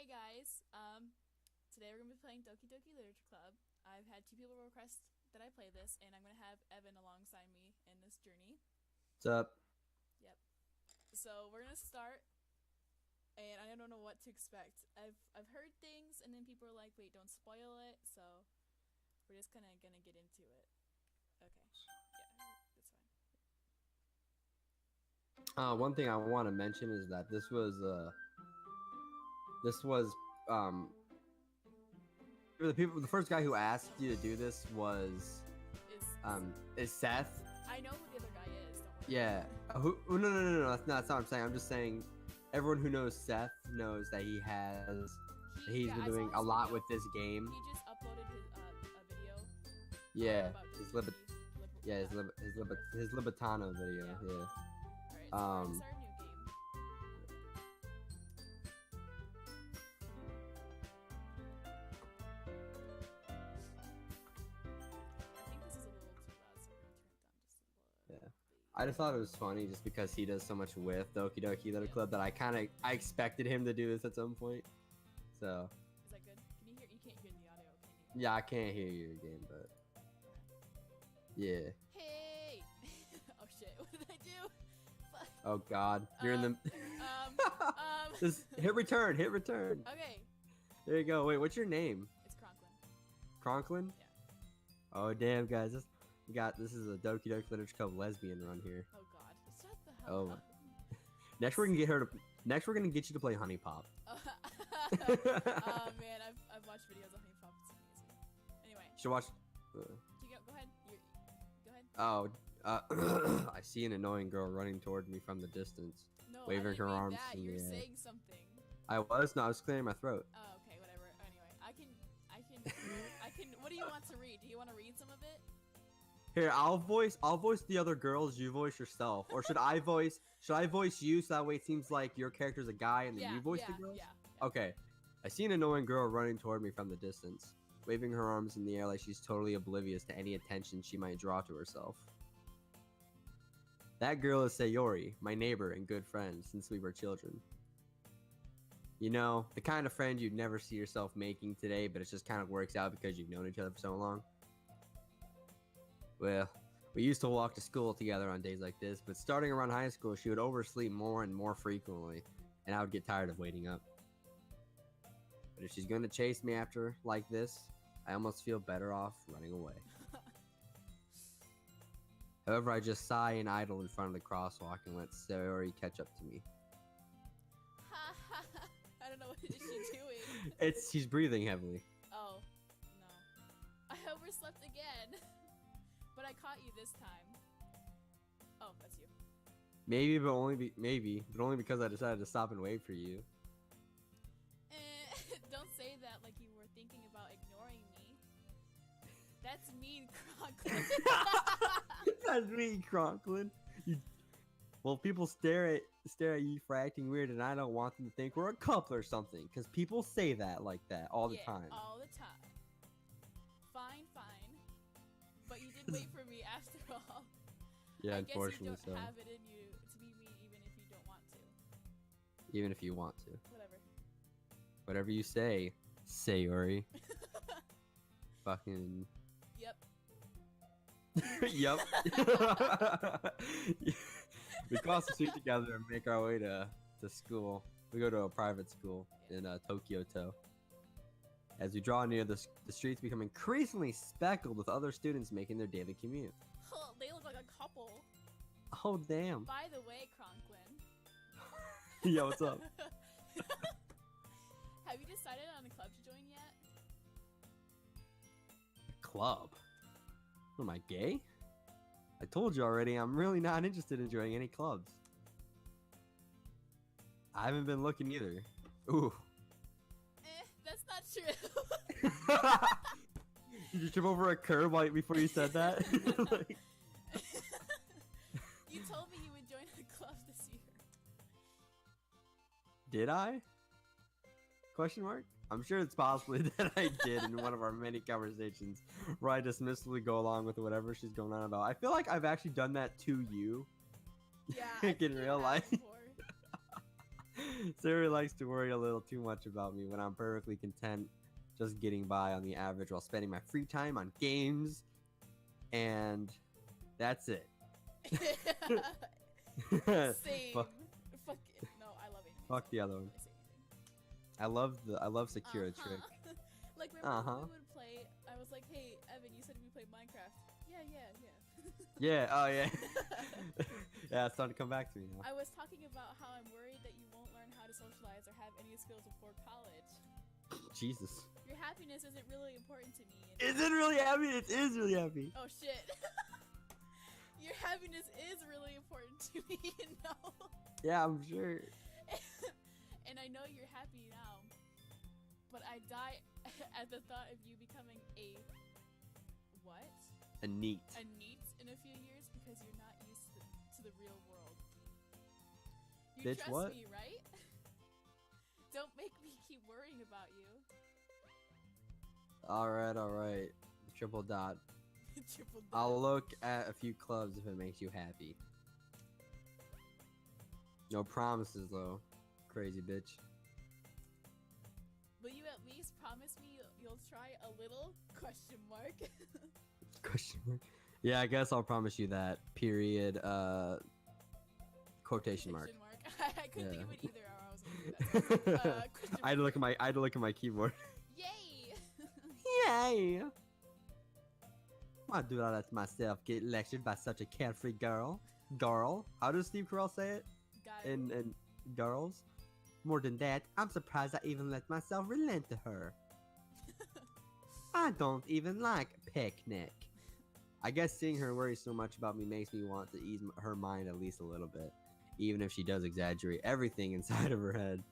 Hey guys, today we're gonna be playing Doki Doki Literature Club. I've had two people request that I play this, and I'm gonna have Evan alongside me in this journey. What's up? Yep. So we're gonna start, and I don't know what to expect. I've heard things, and then people are like, "Wait, don't spoil it." So we're just kind of gonna get into it. Okay. Yeah, that's fine. One thing I want to mention is that this was um the first guy who asked you to do this was Is is Seth. I know who the other guy is. Don't worry. Yeah. No. That's not what I'm saying. I'm just saying everyone who knows Seth knows that he's been I saw doing a his lot video. with this game. He just uploaded his a video Yeah. about His Doki lib Doki. yeah his Libetano video. Yeah. Yeah. Alright, so we're gonna Um. start a new game. I think this is a little too loud, so we're gonna turn it down just a little Yeah. bit. I just thought it was funny just because he does so much with Doki Doki Literature Yeah. Club that I expected him to do this at some point. So Is that good? Can you hear? You can't hear the audio, can you? yeah, I can't hear you again, but yeah. Hey! Oh shit! What did I do? Fuck. Oh God, you're in the. Just hit return. Hit return. Okay, There you go. Wait, what's your name? it's Conklin. Conklin? Yeah. Oh damn, guys, this is a Doki Doki Literature Club lesbian run here. Oh god. Shut the hell Oh. up. Next we're gonna get you to play Honey Pop. Oh man, I've watched videos of Honey Pop. It's amazing. Anyway, Should watch. go ahead. Go ahead. Oh, I see an annoying girl running toward me from the distance, No, waving I didn't her mean arms that. in You're the air. saying something. I was clearing my throat. Oh, okay, whatever. Anyway, I can. What do you want to read? Do you want to read some of it? Here, I'll voice the other girls. You voice yourself, or should I voice you so that way it seems like your character's a guy and then you voice the girls? Yeah. Okay. I see an annoying girl running toward me from the distance, waving her arms in the air like she's totally oblivious to any attention she might draw to herself. That girl is Sayori, my neighbor and good friend since we were children. You know, the kind of friend you'd never see yourself making today, but it just kind of works out because you've known each other for so long. Well, we used to walk to school together on days like this, but starting around high school, she would oversleep more and more frequently, and I would get tired of waiting up. But if she's going to chase me after like this, I almost feel better off running away. However, I just sigh and idle in front of the crosswalk and let Sayori catch up to me. I don't know what is she doing. She's breathing heavily. Oh, no. I overslept again. But I caught you this time. Oh, that's you. Maybe, but only because I decided to stop and wait for you. Don't say that like you were thinking about ignoring me. That's mean, Conklin. That's me, Conklin. Well, people stare at you for acting weird, and I don't want them to think we're a couple or something. Because people say that like that all the time. All the time. Fine. But you did wait for me after all. Yeah, I guess unfortunately you so. don't have it in you to be mean even if you don't want to. Even if you want to. Whatever. Whatever you say, Sayori. Fucking. Yep. Yep. We cross the street together and make our way to school. We go to a private school in Tokyo. As we draw near, the streets become increasingly speckled with other students making their daily commute. They look like a couple. Oh, damn. By the way, Conklin. Yo, what's up? Have you decided on a club to join yet? Club? Am I gay? I told you already, I'm really not interested in joining any clubs. I haven't been looking either. Ooh. That's not true. Did you trip over a curb before you said that? Like, You told me you would join a club this year. did I? Question mark? I'm sure it's possibly that I did in one of our many conversations where I dismissively go along with whatever she's going on about. I feel like I've actually done that to you. Yeah. In real life. Siri likes to worry a little too much about me when I'm perfectly content just getting by on the average while spending my free time on games, and that's it. Same. Fuck, Fuck it. No, I love anime. fuck so the I other can't one. really say anything. I love Secure Trick. Like remember Uh-huh. when we would play? I was like, "Hey, Evan, you said we played Minecraft." Yeah. Yeah, oh yeah. Yeah, it's starting to come back to me now. I was talking about how I'm worried that you won't learn how to socialize or have any skills before college. Jesus. Your happiness isn't really important to me. Is it really happy? It is really happy. Oh shit. Your happiness is really important to me, you know. Yeah, I'm sure. And I know you're happy now, but I die at the thought of you becoming a what? A neat. A neat in a few years because you're not used to the real world. You Bitch, trust what? me, right? Don't make me keep worrying about you. Alright. Triple dot. Triple dot. I'll look at a few clubs if it makes you happy. No promises though. Crazy bitch. Will you at least promise me you'll try a little? Question mark. Question mark. Yeah, I guess I'll promise you that. Period. Quotation mark. I couldn't think of it either. Or I was gonna do that. Question I had to mark. look at my keyboard. Yay! Yay! Why do I let myself get lectured by such a carefree girl? Girl? How does Steve Carell say it? Guy. In girls? More than that, I'm surprised I even let myself relent to her. I don't even like picnic. I guess seeing her worry so much about me makes me want to ease her mind at least a little bit. Even if she does exaggerate everything inside of her head.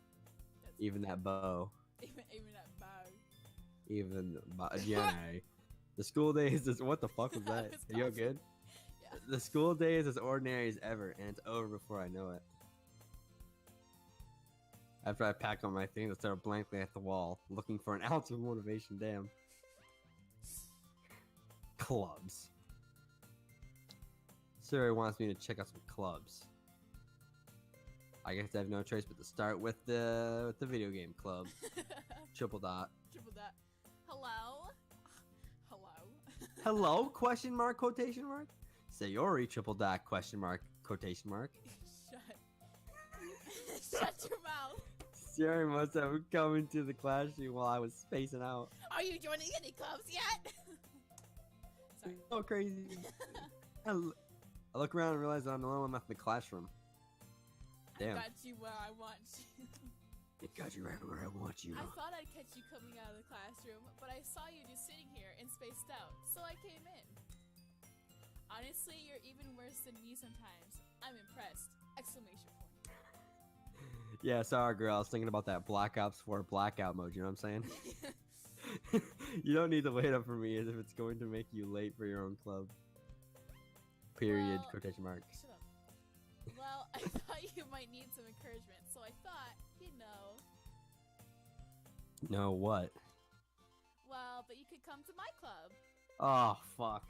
That's Even that bow. even that bag. Even Jenny. The school day is just, what the fuck was that? I was Are you all coughing. good? Yeah. The school day is as ordinary as ever, and it's over before I know it. After I pack on my things, I stare blankly at the wall, looking for an ounce of motivation. Damn. Clubs. Siri wants me to check out some clubs. I guess I have no choice but to start with the video game club. Triple dot. Triple dot. Hello? Hello? Hello? Question mark? Quotation mark? Sayori triple dot question mark quotation mark. Shut your mouth. Siri must have come into the classroom while I was spacing out. Are you joining any clubs yet? Sorry. Oh, crazy. I look around and realize that I'm the only one left in the classroom. Damn. I got you where I want you. I got you right where I want you. I thought I'd catch you coming out of the classroom, but I saw you just sitting here and spaced out, so I came in. Honestly, you're even worse than me sometimes. I'm impressed! Exclamation point. Yeah, sorry, girl. I was thinking about that Black Ops 4 blackout mode. You know what I'm saying? You don't need to wait up for me as if it's going to make you late for your own club. Period. Well, quotation mark. Shut up. Well, I thought you might need some encouragement, so I thought, you know, No, what? well, that you could come to my club. Oh, fuck.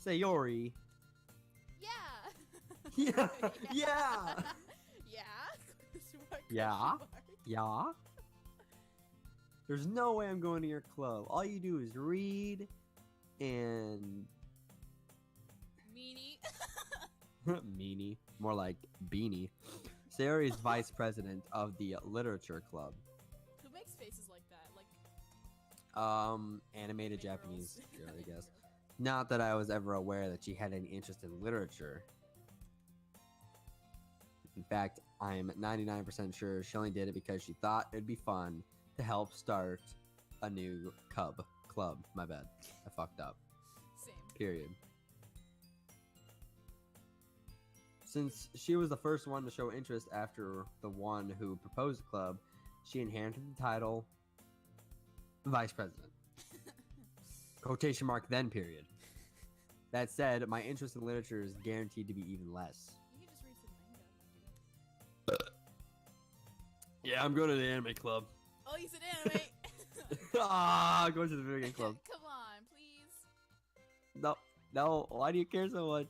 Sayori. Yeah. Yeah. Yeah. Yeah. Question mark, Yeah. question mark. Yeah? There's no way I'm going to your club. All you do is read and... Meanie. Meanie. More like beanie. Sayori is vice president of the literature club. Who makes faces like that? Like Animated anime Japanese girls. girl, I Anime guess. girls. Not that I was ever aware that she had any interest in literature. In fact, I'm 99% sure she only did it because she thought it'd be fun to help start a new club. My bad. I fucked up. Same. Period. Since she was the first one to show interest after the one who proposed the club, she inherited the title Vice President. Quotation mark then period. That said, my interest in literature is guaranteed to be even less. You can just read some manga, dude. Yeah, I'm going to the anime club. Oh, you said anime. I'm going to the video game club. Come on, please. No, why do you care so much?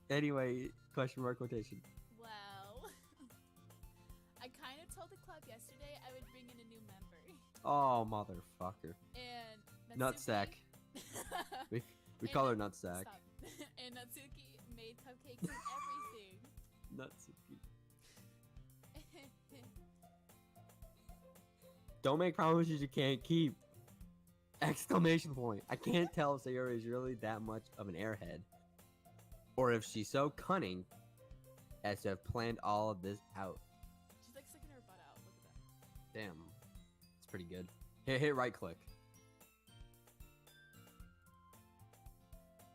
Anyway, question mark quotation. Well, I kind Oh, motherfucker. And Nutsack. Natsuki. We call her Nutsack. Stop. And Natsuki made cupcakes and everything. Nutsuki. Don't make promises you can't keep. Exclamation point. I can't tell if Sayori is really that much of an airhead, or if she's so cunning as to have planned all of this out. She's like sticking her butt out. Look at that. Damn. It's pretty good. Hit right click.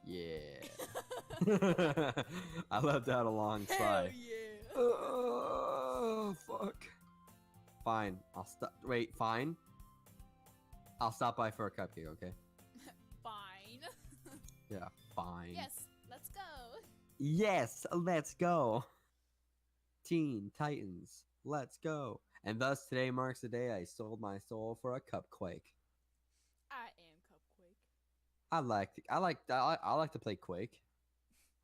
Yeah. I left out a long Hell sigh. yeah. Oh, fuck. Fine. I'll stop. Wait, fine. I'll stop by for a cupcake, okay? Fine. Yeah, fine. Yes, let's go. Yes, let's go. Teen Titans, let's go. And thus today marks the day I sold my soul for a cupquake. I am Cupquake. I like to play Quake.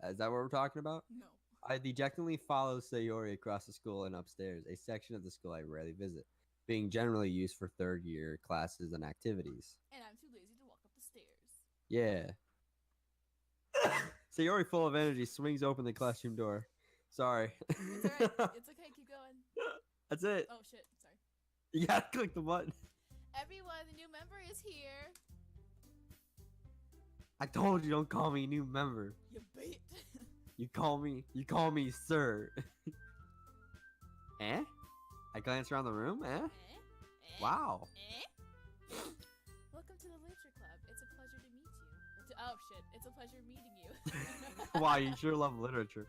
Is that what we're talking about? No. I dejectedly follow Sayori across the school and upstairs, a section of the school I rarely visit, being generally used for third year classes and activities. And I'm too lazy to walk up the stairs. Yeah. Sayori, full of energy, swings open the classroom door. Sorry. It's alright. It's okay. Keep going. That's it. Oh shit. Sorry. You gotta click the button. Everyone, the new member is here. I told you, don't call me new member. You bait. You call me sir. Eh? I glance around the room. Eh? Wow. Welcome to the Literature Club. It's a pleasure to meet you. Oh shit. It's a pleasure meeting you. Wow, you sure love literature.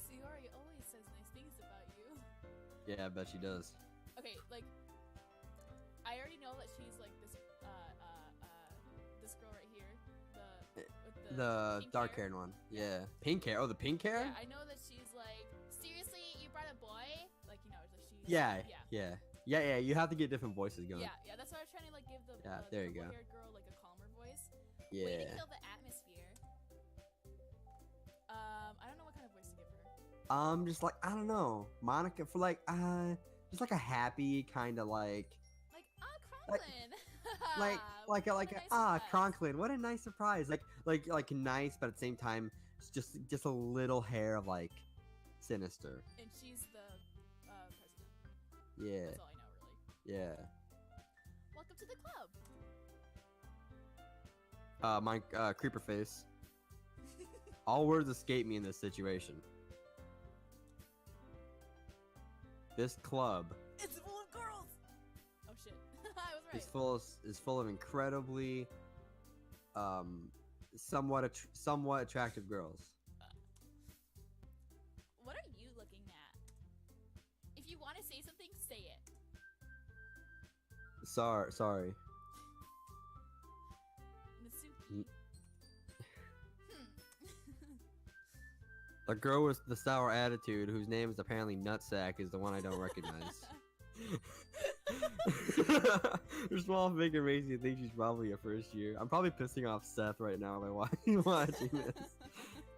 Sayori always says nice things about you. Yeah, I bet she does. Okay, like, I already know that she's like this, this girl right here, with The pink dark-haired hair. one. Yeah. Pink hair. Oh, the pink hair? Yeah, I know that she's like, seriously, you brought a boy? Like, you know, like she's. Yeah. You have to get different voices going. Yeah, that's why I was trying to like give the there you go. purple-haired girl like a calmer voice. Yeah. Way to kill the atmosphere. I don't know what kind of voice to give her. Just like, I don't know, Monica, for like, just like a happy kind of like Conklin. like What a nice surprise. Conklin, what a nice surprise. Like nice, but at the same time, it's just a little hair of like sinister. And she's the president. Yeah. That's all I know, really. Yeah. Welcome to the club. My creeper face. All words escape me in this situation. This club It's full of girls. Oh shit. I was right. is full of incredibly somewhat attractive girls. What are you looking at? If you want to say something, say it. Sorry. Natsuki. The girl with the sour attitude, whose name is apparently Nutsack, is the one I don't recognize. Her small figure makes you think she's probably a first year. I'm probably pissing off Seth right now by watching this.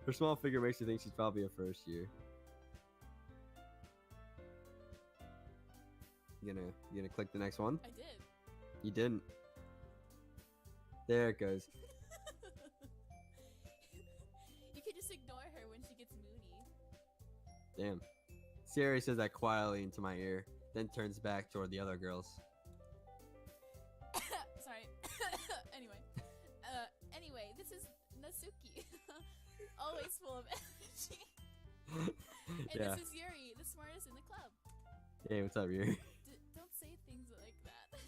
Her small figure makes you think she's probably a first year. You gonna click the next one? I did. You didn't. There it goes. You can just ignore her when she gets moody. Damn. Siri says that quietly into my ear, then turns back toward the other girls. Sorry. Anyway, this is Natsuki. Always full of energy. And Yeah. this is Yuri, the smartest in the club. Hey, what's up, Yuri? Don't say things like that.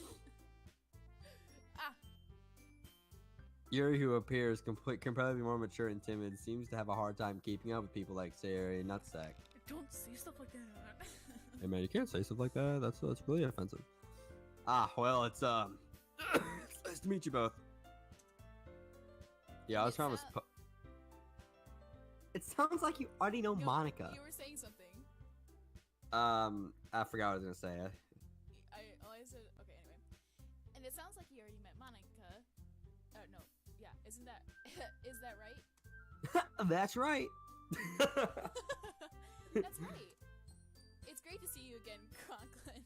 Yuri, who appears comparatively more mature and timid, seems to have a hard time keeping up with people like Sayori and Nutsack. Don't say stuff like that. Hey man, you can't say stuff like that. That's really offensive. Well, it's it's nice to meet you both. Yeah, I was trying to. It sounds like you already know Monica. You were saying something. I forgot what I was gonna say. I said okay. Anyway, and it sounds like you already met Monica. No, yeah, isn't that is that right? That's right. That's right. It's great to see you again, Conklin.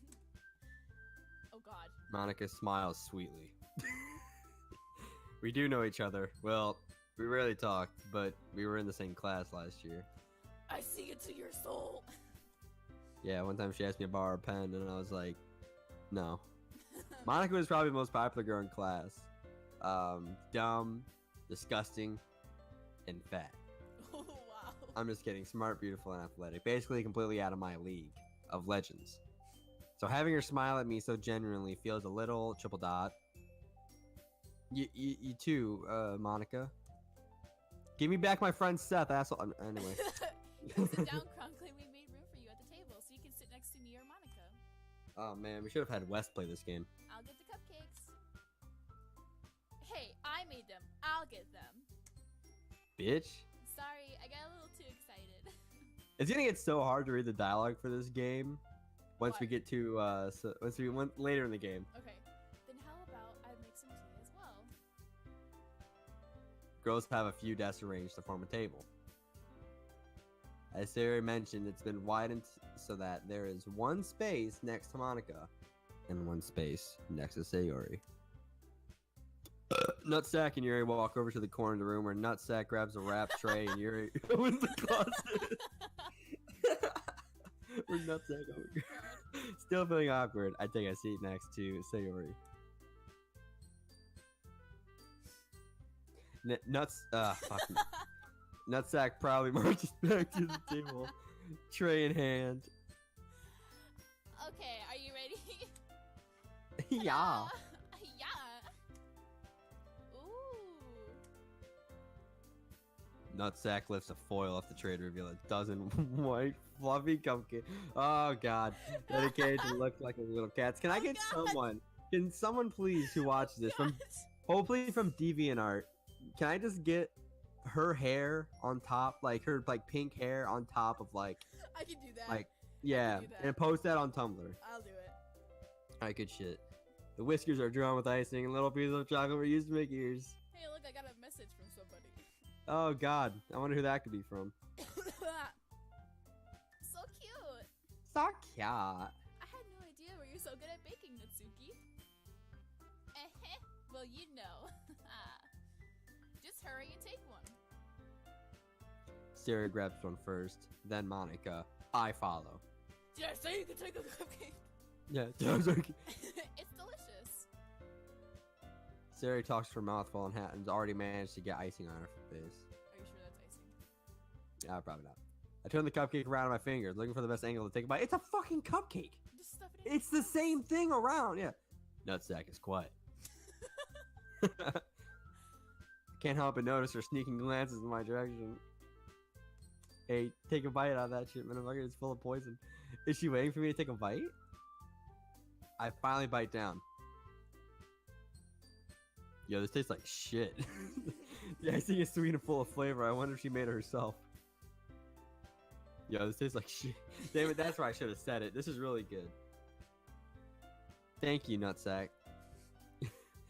Monica smiles sweetly. We do know each other. Well, we rarely talked, but we were in the same class last year. I see into your soul. Yeah, one time she asked me to borrow a pen, and I was like, no. Monica was probably the most popular girl in class. Dumb, disgusting, and fat. Oh, wow. I'm just kidding. Smart, beautiful, and athletic. Basically completely out of my league of legends. So having her smile at me so genuinely feels a little triple dot. You too, Monica. Give me back my friend Seth, asshole. Anyway. Sit down, Crunkling. We made room for you at the table so you can sit next to me or Monica. Oh man, we should have had Wes play this game. I'll get the cupcakes. Hey, I made them. I'll get them. Bitch. Sorry, I got a little too excited. It's gonna get so hard to read the dialogue for this game once we Why? get to once we went later in the game. Okay, then how about I make some tea as well? Girls have a few desks arranged to form a table. As Sarah mentioned, it's been widened so that there is one space next to Monica and one space next to Sayori. Nutsack and Yuri walk over to the corner of the room where Nutsack grabs a wrap tray and Yuri opens the closet. Where Nutsack over here. Still feeling awkward, I take a seat next to Sayori. Nutsack proudly marches back to the table, tray in hand. Okay, are you ready? Yeah. Yeah. Ooh. Nutsack lifts a foil off the tray to reveal a dozen white, fluffy cupcakes. Oh god. Dedicated to look like a little cats. Can I get someone? Can someone please who watches this from hopefully from DeviantArt? Can I just get her hair on top, like her pink hair on top of I can do that. yeah, do that. and post that on Tumblr. I'll do it. Alright, good shit. The whiskers are drawn with icing and little pieces of chocolate were used to make ears. Hey, look, I got a message from somebody. Oh god, I wonder who that could be from. So cute. So cute. I had no idea where you're so good at baking, Natsuki. Well, you know. Just hurry and take one. Sarah grabs one first, then Monica. I follow. Did I say you could take a cupcake? Yeah, it's It's delicious. Sarah talks to her mouthful and has already managed to get icing on her face. Are you sure that's icing? Yeah, probably not. I turn the cupcake around on my fingers, looking for the best angle to take a bite. It's a fucking cupcake! Just stuff it in. It's the same thing around, yeah. Nutsack is quiet. Can't help but notice her sneaking glances in my direction. Hey, take a bite out of that shit, motherfucker. It's full of poison. Is she waiting for me to take a bite? I finally bite down. Yo, this tastes like shit. The icing is sweet and full of flavor. I wonder if she made it herself. Yo, this tastes like shit. Damn it, that's why I should have said it. This is really good. Thank you, Nutsack.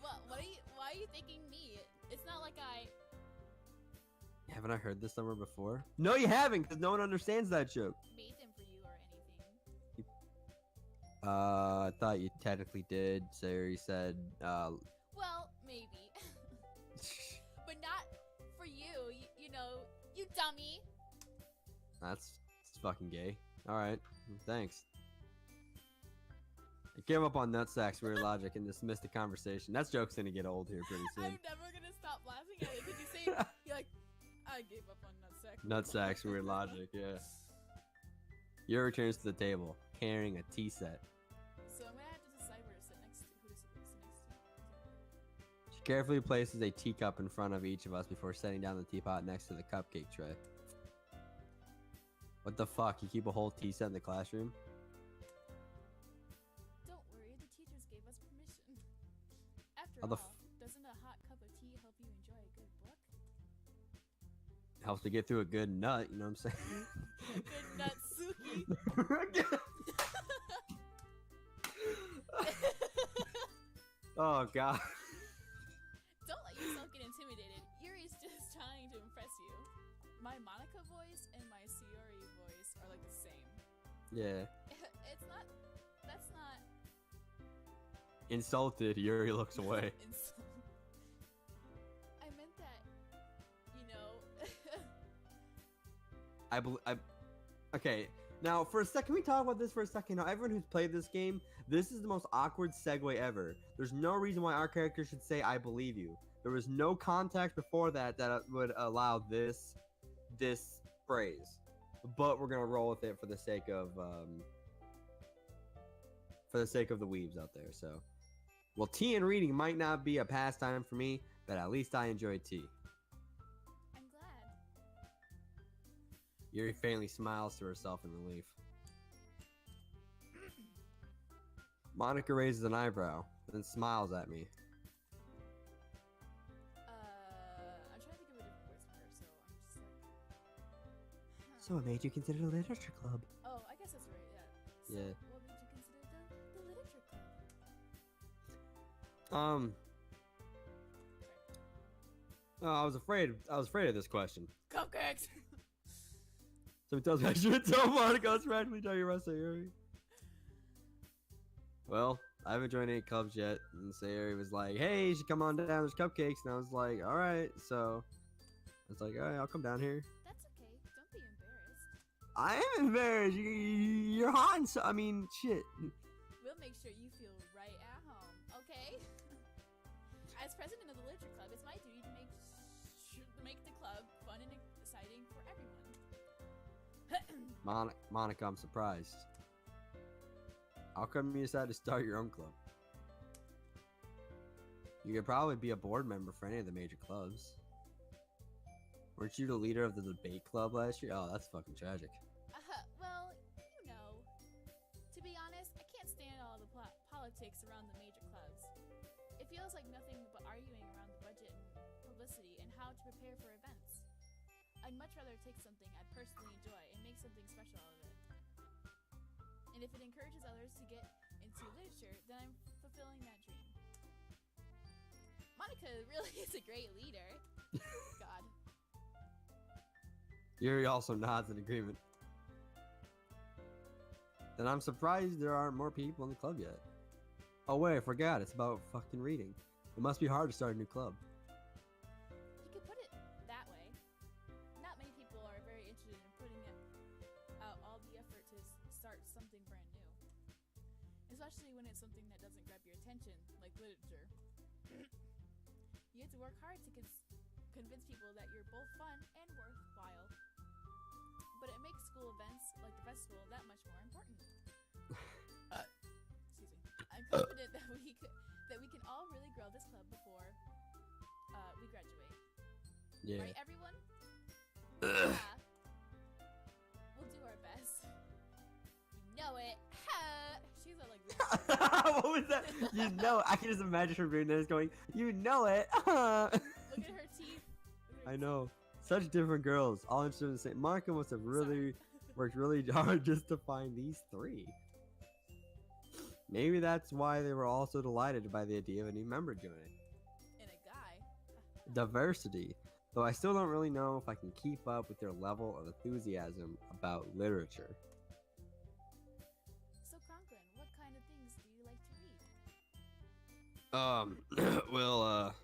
Why are you thanking me? It's not like I... Haven't I heard this somewhere before? No, you haven't, because no one understands that joke. made them for you or anything. I thought you technically did. Sari said, Well, maybe. But not for you. You know, you dummy. That's fucking gay. Alright, thanks. I gave up on Nutsack's weird logic and dismissed the conversation. That joke's gonna get old here pretty soon. I'm never gonna stop laughing at it. Did you say, you're like, I gave up on Nutsack. Nutsack's weird logic, yeah. Yuri returns to the table, carrying a tea set. So I'm gonna have to decide where to sit next to. Who to sit next to. She carefully places a teacup in front of each of us before setting down the teapot next to the cupcake tray. What the fuck? You keep a whole tea set in the classroom? Don't worry, the teachers gave us permission. After How the all, doesn't a hot cup of tea help you enjoy a good book? Helps to get through a good nut, you know what I'm saying? A good Natsuki. Oh god. Don't let yourself get intimidated. Yuri's just trying to impress you. My Monica voice and my Sayori voice are like the same. Yeah. It's not. That's not. Insulted, Yuri looks away. I meant that, you know. Okay. Now, for a second, can we talk about this for a second? Now, everyone who's played this game, this is the most awkward segue ever. There's no reason why our character should say, I believe you. There was no context before that would allow this phrase. But we're going to roll with it for the sake of the weebs out there. So, well, tea and reading might not be a pastime for me, but at least I enjoy tea. I'm glad. Yuri faintly smiles to herself in relief. Monica raises an eyebrow, then smiles at me. I'm trying to think of a different voice for her, so I'm just like... So what made you consider the literature club? Oh, I guess that's right, yeah. So Yeah. what made you consider the literature club? Oh, I was afraid of this question. Cupcakes! Somebody tells me I should tell Monica I was randomly telling you about Sayuri. Well, I haven't joined any clubs yet, and Sayuri was like, hey, you should come on down, there's cupcakes, and I was like, alright, so I was like, alright, I'll come down here. That's okay, don't be embarrassed. I am embarrassed, you're hot and so, I mean, shit. We'll make sure you feel right at home, okay? As president of the literature club, it's my duty to make the club fun and exciting for everyone. Monica, I'm surprised. How come you decided to start your own club? You could probably be a board member for any of the major clubs. Weren't you the leader of the debate club last year? Oh, that's fucking tragic. Well, you know. To be honest, I can't stand all the politics around the major clubs. It feels like nothing but arguing around the budget and publicity and how to prepare for events. I'd much rather take something I personally enjoy and make something special out of it. And if it encourages others to get into literature, then I'm fulfilling that dream. Monica really is a great leader. God. Yuri also nods in agreement. Then I'm surprised there aren't more people in the club yet. Oh wait, I forgot, it's about fucking reading. It must be hard to start a new club. You could put it that way. Not many people are very interested in putting out all the effort to start something brand new. Especially when it's something that doesn't grab your attention, like literature. You have to work hard to convince people that you're both fun and worthwhile. But it makes school events, like the festival, that much more important. Excuse me. I'm confident that we can all really grow this club before we graduate. Yeah. Right, everyone? Yeah. We'll do our best. You know it. She's all like this. What was that? You know, I can just imagine her doing this going, you know it. Look at her teeth. I know. Such different girls, all interested in the same. Monica must have really worked really hard just to find these three. Maybe that's why they were all so delighted by the idea of a new member joining. And a guy. Diversity. Though I still don't really know if I can keep up with their level of enthusiasm about literature. So Conklin, what kind of things do you like to read? Well,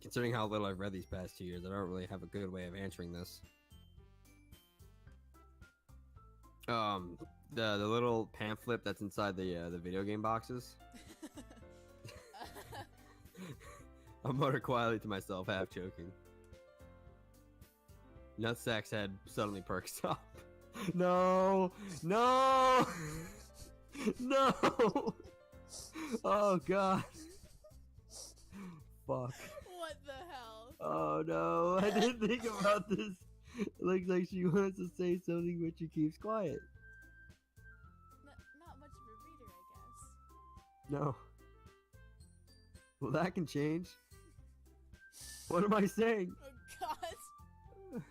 considering how little I've read these past 2 years, I don't really have a good way of answering this. The little pamphlet that's inside the video game boxes. I muttered quietly to myself, half joking. Nutsack's head suddenly perks up. No! No! No! Oh god. Fuck. What the hell? Oh no, I didn't think about this. It looks like she wants to say something, but she keeps quiet. Not much of a reader, I guess. No. Well, that can change. What am I saying? Oh god.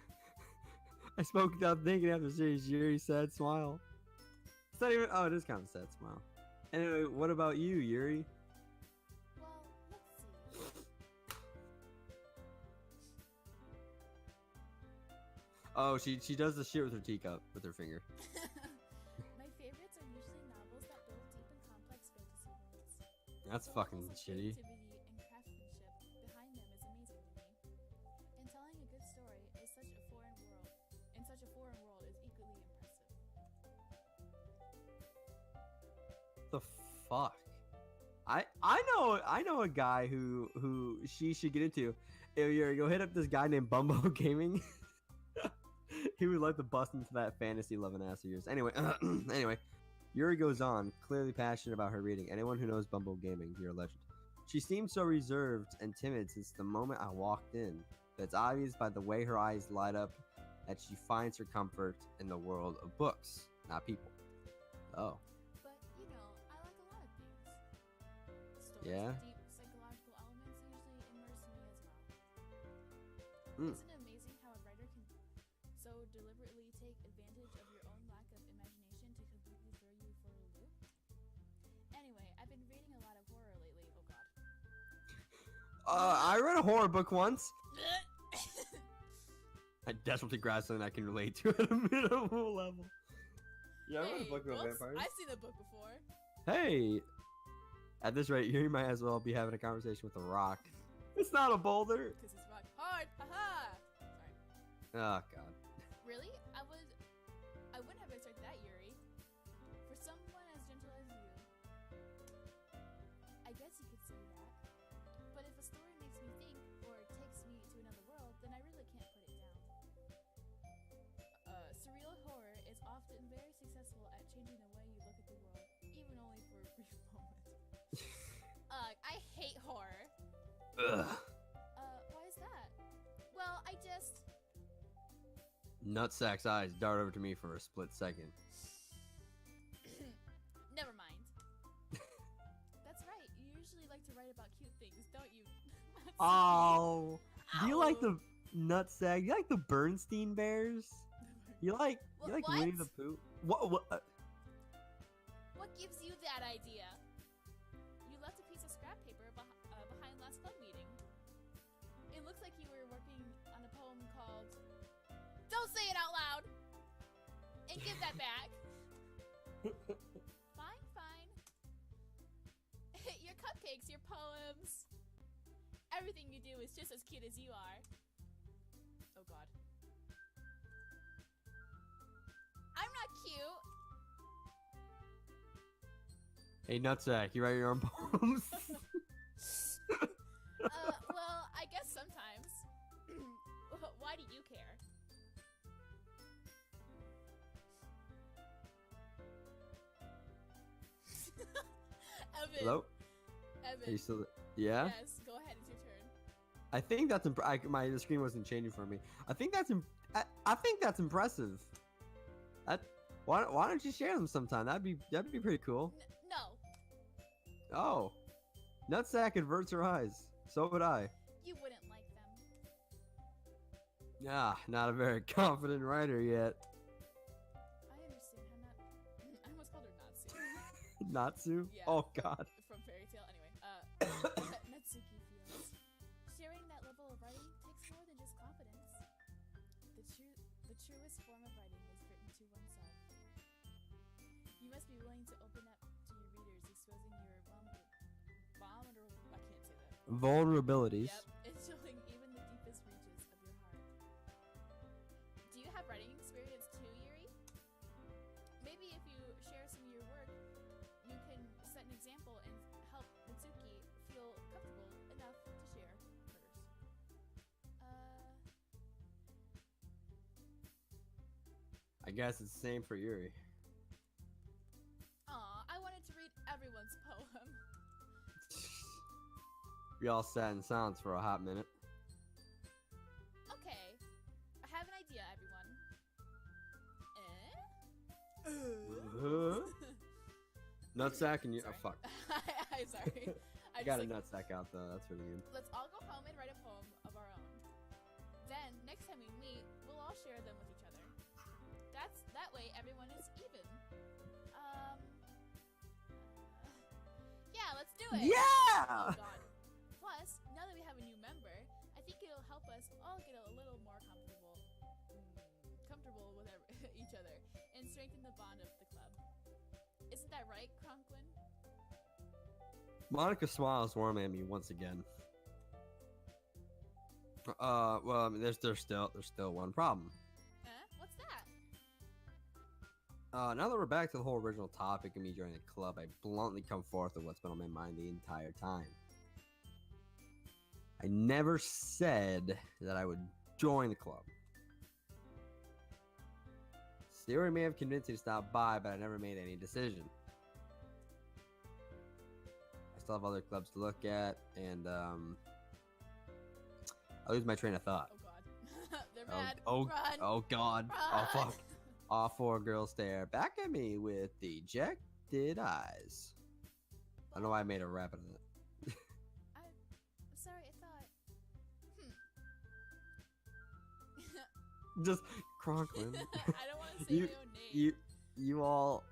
I spoke without thinking after seeing Yuri's sad smile. It's not even. Oh, it is kind of a sad smile. Anyway, what about you, Yuri? Well, let's see. Oh, she does the shit with her teacup with her finger. My favorites are usually novels that build deep and complex That's The fucking levels of shitty. creativity and craftsmanship behind them is amazing to me. And telling a good story is such a foreign world. In such a foreign world is equally impressive. The fuck? I know a guy who she should get into. If you go hit up this guy named Bumbo Gaming. He would like to bust into that fantasy loving ass of yours. Anyway, anyway, Yuri goes on, clearly passionate about her reading. Anyone who knows Bumbo Gaming, you're a legend. She seemed so reserved and timid since the moment I walked in. But it's obvious by the way her eyes light up that she finds her comfort in the world of books, not people. Oh. But, you know, I like a lot of things. Stories Yeah? with deep psychological elements usually immerse me as well. Mm. Isn't it amazing how a writer can so deliberately take advantage of your own lack of imagination to completely throw you for a loop? Anyway, I've been reading a lot of horror lately. Oh god. I read a horror book once. I desperately grasp something I can relate to at a minimal level. Yeah, I read a book about books? vampires. I've seen the book before. Hey, at this rate, you might as well be having a conversation with a rock. It's not a boulder. Because it's rock hard. Haha! Sorry. Oh god. Really? I wouldn't have expected that, Yuri. For someone as gentle as you. I guess you could say that. But if a story makes me think, or takes me to another world, then I really can't put it down. Surreal horror is often very successful at changing the way you look at the world, even only for a brief moment. I hate horror. Ugh. Why is that? Well, I just... Nutsack's eyes dart over to me for a split second. Never mind. That's right. You usually like to write about cute things, don't you? Oh, do you like Ow. the nutsack? You like the Bernstein Bears? You like What? Winnie the Pooh? What? What gives you that idea? You left a piece of scrap paper behind last club meeting. It looks like you were working on a poem called... Don't say it out loud! And give that back. Fine. Your cupcakes, your poems. Everything you do is just as cute as you are. Oh god. I'm not cute. Hey, nutsack, you write your own poems? Well, I guess sometimes. Why do you care? Evan. Hello? Evan. Are you still? Yeah. Yes, go ahead. It's your turn. I think that's the screen wasn't changing for me. I think that's impressive. Why don't you share them sometime? That'd be pretty cool. No, Oh, nutsack averts her eyes. So would I. you wouldn't like them. Ah, not a very confident writer yet. I understand. I almost called her Natsu. Natsu? Yeah. Oh god. From Fairy Tail. Anyway, Natsuki feels. Sharing that level of writing takes more than just confidence. The truest form of writing is written to oneself. You must be willing to open up to your readers, exposing your I can't say that. Vulnerabilities. Yep, and showing even the deepest reaches of your heart. Do you have writing experience too, Yuri? Maybe if you share some of your work, you can set an example and help Natsuki feel comfortable enough to share hers. I guess it's the same for Yuri. Aw, I wanted to read everyone's poem. We all sat in silence for a hot minute. Okay, I have an idea, everyone. Nutsack and you. Oh Sorry. fuck. I'm sorry. I got a nutsack out though. That's pretty good. Let's all go home and write a poem of our own. Then, next time we meet, we'll all share them with each other. That way everyone is even. Yeah, let's do it! Oh Yeah. god. Plus, now that we have a new member, I think it'll help us all get a little more comfortable with each other and strengthen the bond of the club. Isn't that right, Cronquin? Monica smiles warmly at me once again. Well, I mean, there's still one problem. What's that? Now that we're back to the whole original topic of me joining the club, I bluntly come forth with what's been on my mind the entire time. I never said that I would join the club. Siri may have convinced me to stop by, but I never made any decision. I still have other clubs to look at, and I lose my train of thought. Oh god. They're mad. Oh, Run. oh god. Run. Oh fuck. All four girls stare back at me with dejected eyes. I don't know why I made a rap out of that. I'm sorry, I thought. Just Cronklin. I don't want to say my own name. You all.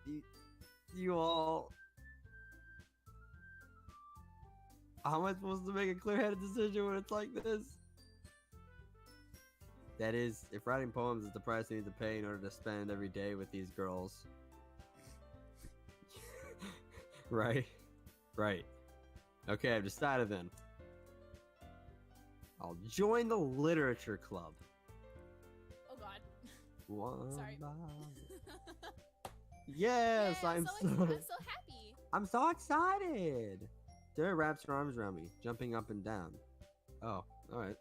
How am I supposed to make a clear-headed decision when it's like this? That is, if writing poems is the price I need to pay in order to spend every day with these girls. Right? Right. Okay, I've decided then. I'll join the literature club. Oh god. One Sorry. Yes, Yay, I'm so happy. I'm so excited. Sarah wraps her arms around me, jumping up and down. Oh, all right.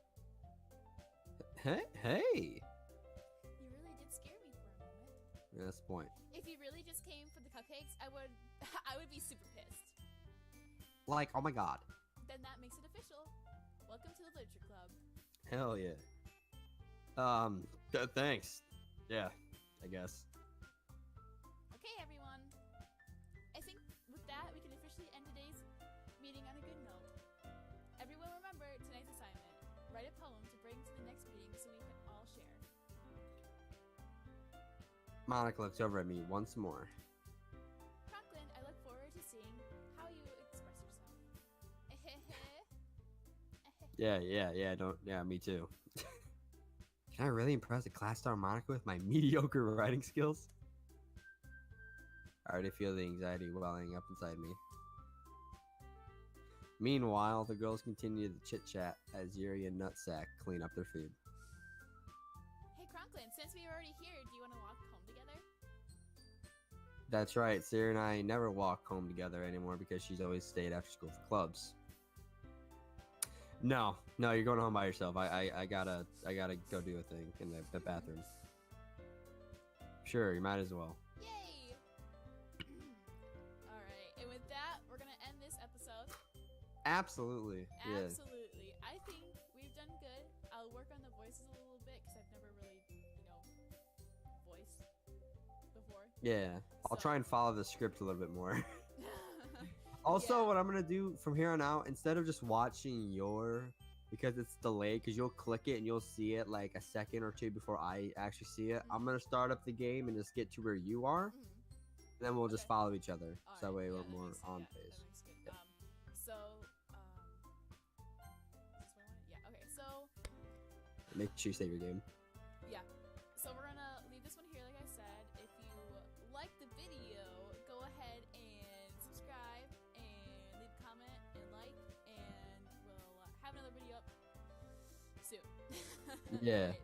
Hey. You really did scare me for a moment. Yeah, that's the point. If you really just came for the cupcakes, I would be super pissed. Like, oh my god. Then that makes it official. Welcome to the literature club. Hell yeah. Thanks. Yeah, I guess. Okay, everyone. I think with that, we can officially end today's meeting on a good note. Everyone remember tonight's assignment. Write a poem to bring to the next meeting so we can all share. Monica looks over at me once more. Conklin, I look forward to seeing how you express yourself. Yeah, me too. Can I really impress a class star Monica with my mediocre writing skills? I already feel the anxiety welling up inside me. Meanwhile, the girls continue the chit-chat as Yuri and Nutsack clean up their food. Hey Conklin, since we're already here, do you want to walk home together? That's right, Sarah and I never walk home together anymore because she's always stayed after school for clubs. No, you're going home by yourself. I gotta go do a thing in the bathroom. Sure, you might as well. Yay! Alright, and with that, we're gonna end this episode. Absolutely. Yeah. Absolutely. I think we've done good. I'll work on the voices a little bit because I've never really, voiced before. Yeah. I'll So- try and follow the script a little bit more. Also, Yeah. what I'm gonna do from here on out, instead of just watching because it's delayed, because you'll click it and you'll see it like a second or two before I actually see it. I'm gonna start up the game and just get to where you are, Mhm. and then we'll just Okay. follow each other. Alright, So that way yeah, we're that more makes- on yeah, pace. That makes good. Yep. Is this what I wanted? Yeah, okay, so Make sure you save your game. So we're gonna leave this one here, like I said. If you like the video, go ahead and subscribe and leave a comment and like, and we'll have another video up soon. Yeah. Alright,